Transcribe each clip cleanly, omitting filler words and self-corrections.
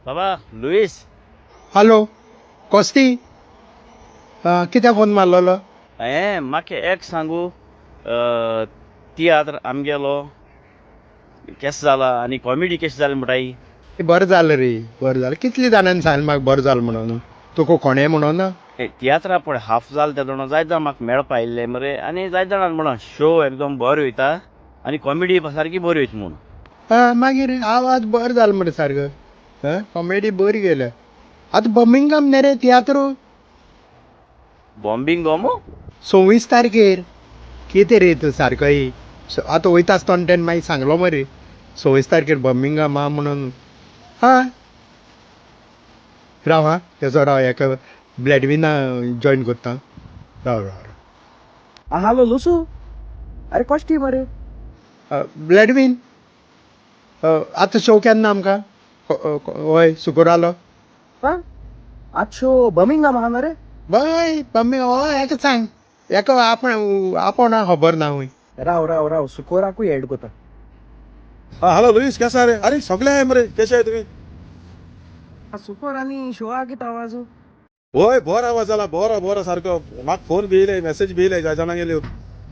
बाबा Lewis. Hello कोस्ती कित्याक phone मारलेलो हांवें म्हाका एक सांगू तियात्र आमगेलो केस जाला आनी कॉमेडी कशी जाली म्हणटाय. बरें जालें रे बरें जालें कितले जाणांनी सांगलें म्हाका बरें जालें म्हणून तुका कोणें म्हणून तियात्रा पळय हाफ जाल ते जाणा जायत जाण म्हाका मेळपा आयिल्ले मरे आनी जायत जाणां म्हणून शो एकदम बरो वयता आनी कॉमेडी सारकी बरी वयता म्हणून. मागीर आवाज बरें जालो मरे सारको कॉमेडी बरी गेल्या आतां बर्मिंगहाम न्ही रे तियात्र बॉम्बिंग गो 26 तारखेर कितें रे तूं सारको आतां वयता आसतना तेणें मागीर सांगलो मरे 26 तारखेर बर्मिंगहाम आहा म्हणून हय राव हा तेजो राव हेका ब्लॅडविना जॉयन करता राव राव हालो लुसू अरे कश्टी मरे ब्लॅडवीन आतां शो केन्ना आमकां हय शुक्रालो आज शो बर्मिंगहाम आहा मरे बय मम्मी हय हेका सांग हेका आपण खबर ना हूंय राव राव राव सुकोराकूय एड कोता. हाँ हेलो लुईस कैसा है? अरे सगळे आहे मरे कसे आहे तुम्ही? सुकोर आनी शो आहा कितें आवाज होय बरो आवाज जाला बरो सारको म्हाका फोन बी येयले मेसेज बी येयले जाय जाणांक येयल्यो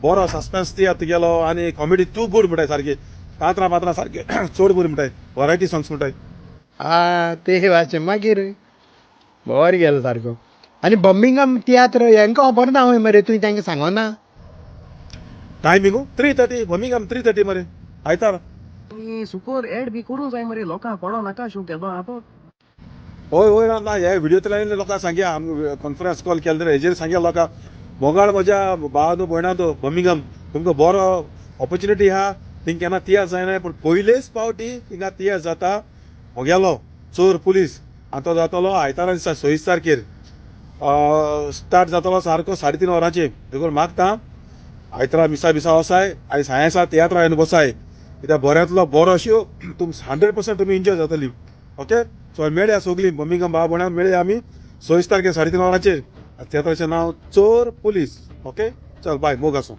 बरो सस्पेन्स ती आता गेलो आनी कॉमेडी टू गुड म्हणटाय सारकी पात्रां सारके चड बरी म्हणटाय वरायटी सॉंग्स म्हणटाय. ते वाचे मागीर बरें गेलो सारको आनी बर्मिंगहाम तियात्र हेंका खबर ना हूंय मरे तुवें तांकां सांगोना टायमिंग 3:30 बर्मिंगहाम 3:30 मरे आयतार. सुकोर एड बी करूं जाय मरे लोकांक कळो नाका शो केदो आहा तो. होय ना हे व्हिडिओतल्यान लोकांक सांगया आमी कॉन्फरन्स कॉल केला हेजेर सांगया लोकांक मोगाळ म्हज्या भावानो भयणांतो बर्मिंगहाम तुमकां बरो ऑपॉर्च्युनिटी आहा थिंग केन्ना तियात्र जायना पूण पयलेच फावटी थिंगा तियात्र जाता मोगेलो चोर पुलीस आनी तो जातलो आयतारा दिसा 26 तारखेर स्टार्ट जातलो सारको 3:30 वरांचेर देखून मागता आयतारा मिसा वसाय आनी सायन्सा तियात्र येवन बसाय कित्याक बऱ्यांतलो बरो शो तुम 100% तुमी एन्जॉय जातली. ओके सो मेळया सगळीं बर्मिंगहाम भाव भयणां मेळया आमी 26 तारखेर 3:30 वरांचेर तियात्राचें नांव चोर पुलीस. ओके चल बाय मोग आसूं.